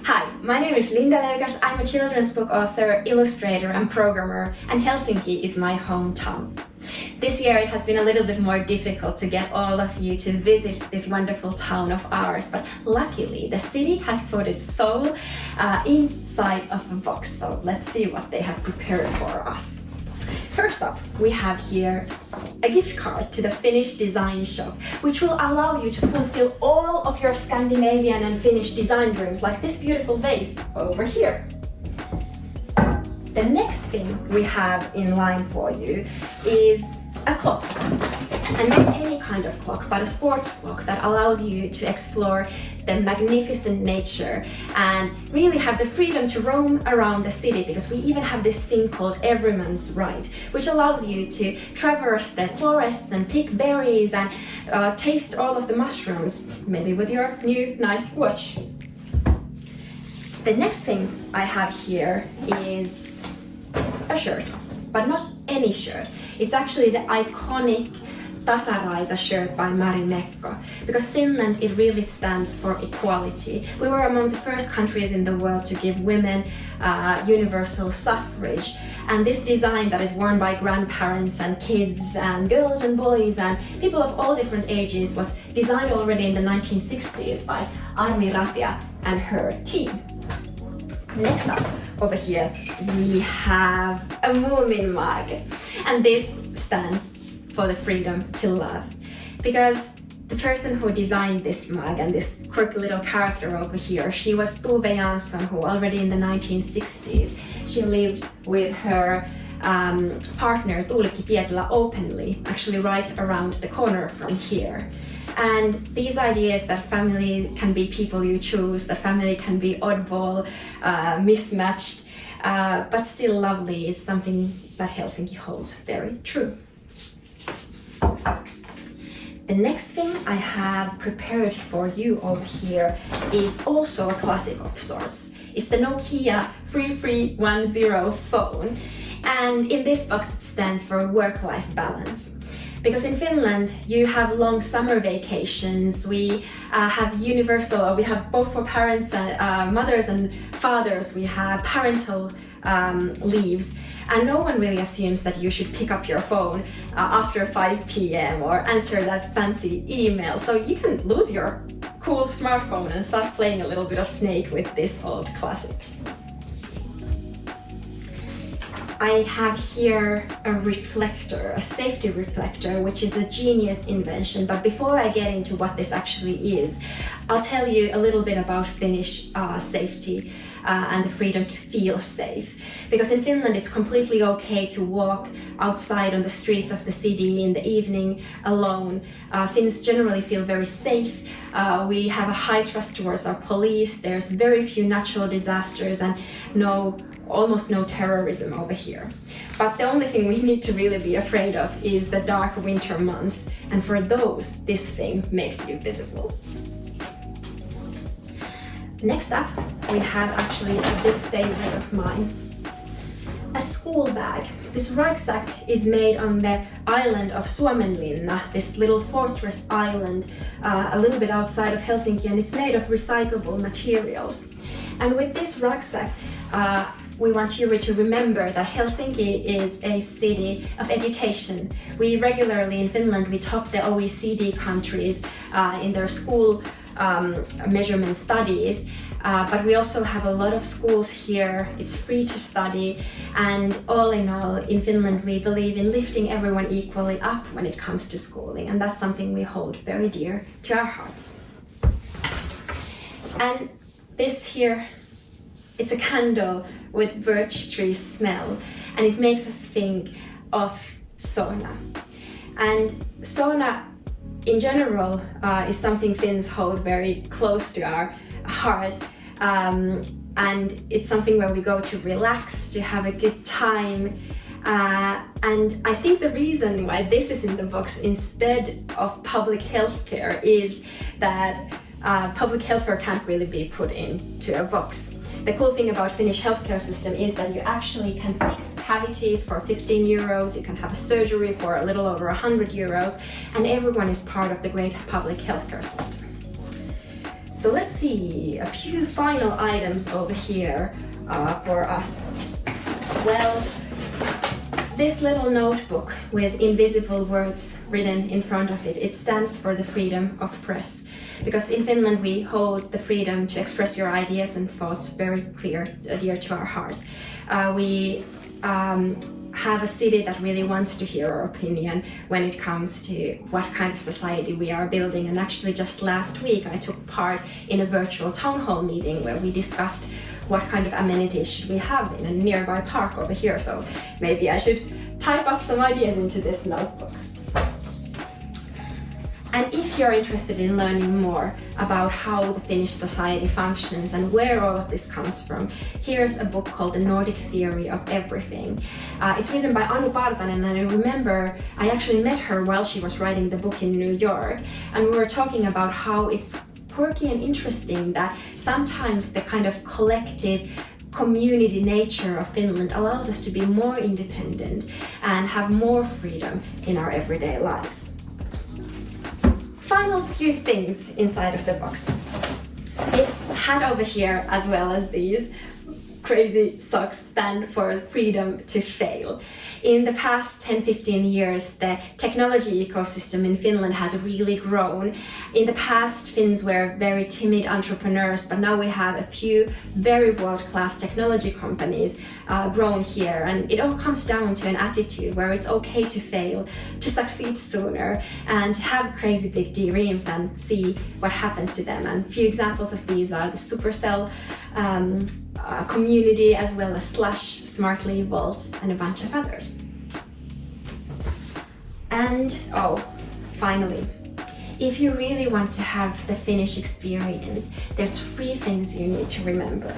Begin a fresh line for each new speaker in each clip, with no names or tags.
Hi, my name is Linda Löfgren. I'm a children's book author, illustrator and programmer, and Helsinki is my hometown. This year it has been a little bit more difficult to get all of you to visit this wonderful town of ours, but luckily the city has put its soul inside of a box, so let's see what they have prepared for us. First up, we have here a gift card to the Finnish design shop, which will allow you to fulfill all of your Scandinavian and Finnish design dreams, like this beautiful vase over here. The next thing we have in line for you is a clock. And not any kind of clock, but a sports clock that allows you to explore the magnificent nature and really have the freedom to roam around the city, because we even have this thing called Everyman's Ride, which allows you to traverse the forests and pick berries and taste all of the mushrooms, maybe with your new nice watch. The next thing I have here is a shirt, but not any shirt. It's actually the iconic Tasaraita shirt by Marimekko, because Finland, it really stands for equality. We were among the first countries in the world to give women universal suffrage, and this design that is worn by grandparents and kids and girls and boys and people of all different ages was designed already in the 1960s by Armi Ratia and her team. Next up, over here, we have a Moomin mug, and this stands for the freedom to love, because the person who designed this mug and this quirky little character over here, she was Tove Jansson, who already in the 1960s, she lived with her partner Tuulikki Pietilä openly, actually right around the corner from here. And these ideas that family can be people you choose, that family can be oddball, mismatched, but still lovely, is something that Helsinki holds very true. The next thing I have prepared for you over here is also a classic of sorts. It's the Nokia 3310 phone, and in this box it stands for work-life balance. Because in Finland you have long summer vacations, we have we have both for parents and mothers and fathers, we have parental leaves, and no one really assumes that you should pick up your phone after 5 p.m. or answer that fancy email. So you can lose your cool smartphone and start playing a little bit of Snake with this old classic. I have here a reflector, a safety reflector, which is a genius invention. But before I get into what this actually is, I'll tell you a little bit about Finnish safety and the freedom to feel safe. Because in Finland it's completely okay to walk outside on the streets of the city in the evening alone. Finns generally feel very safe. We have a high trust towards our police. There's very few natural disasters and almost no terrorism over here. But the only thing we need to really be afraid of is the dark winter months, and for those, this thing makes you visible. Next up, we have actually a big favorite of mine. A school bag. This rucksack is made on the island of Suomenlinna, this little fortress island a little bit outside of Helsinki, and it's made of recyclable materials. And with this rucksack, we want you to remember that Helsinki is a city of education. We regularly in Finland, we top the OECD countries in their school measurement studies, but we also have a lot of schools here. It's free to study, and all in all, in Finland we believe in lifting everyone equally up when it comes to schooling, and that's something we hold very dear to our hearts. And this here, it's a candle with birch tree smell, and it makes us think of sauna. And sauna in general is something Finns hold very close to our heart, and it's something where we go to relax, to have a good time. And I think the reason why this is in the box instead of public healthcare is that public healthcare can't really be put into a box. The cool thing about Finnish healthcare system is that you actually can fix cavities for 15 euros, you can have a surgery for a little over 100 euros, and everyone is part of the great public healthcare system. So let's see a few final items over here for us. Well, this little notebook with invisible words written in front of it, it stands for the freedom of press. Because in Finland we hold the freedom to express your ideas and thoughts very dear to our hearts. We have a city that really wants to hear our opinion when it comes to what kind of society we are building. And actually just last week I took part in a virtual town hall meeting where we discussed what kind of amenities should we have in a nearby park over here. So maybe I should type up some ideas into this notebook. And if you're interested in learning more about how the Finnish society functions and where all of this comes from, here's a book called The Nordic Theory of Everything. It's written by Anu Partanen, and I remember I actually met her while she was writing the book in New York, and we were talking about how it's quirky and interesting that sometimes the kind of collective community nature of Finland allows us to be more independent and have more freedom in our everyday lives. Final few things inside of the box. This hat over here, as well as these crazy socks, stand for freedom to fail. In the past 10-15 years, the technology ecosystem in Finland has really grown. In the past, Finns were very timid entrepreneurs, but now we have a few very world-class technology companies grown here. And it all comes down to an attitude where it's okay to fail, to succeed sooner, and have crazy big dreams and see what happens to them. And a few examples of these are the Supercell community, as well as Slash, Smartly, Volt, and a bunch of others. And finally, if you really want to have the Finnish experience, there's 3 things you need to remember.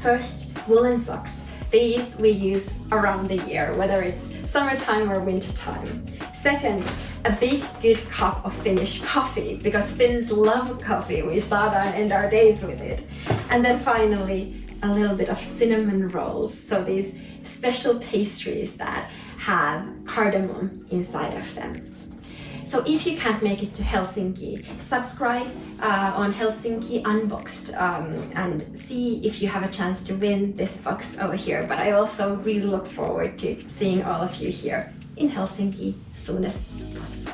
First, woolen socks. These we use around the year, whether it's summertime or wintertime. Second, a big good cup of Finnish coffee, because Finns love coffee. We start and end our days with it. And then finally, a little bit of cinnamon rolls. So these special pastries that have cardamom inside of them. So if you can't make it to Helsinki, subscribe on Helsiinki Unboxed and see if you have a chance to win this box over here. But I also really look forward to seeing all of you here in Helsinki soon as possible.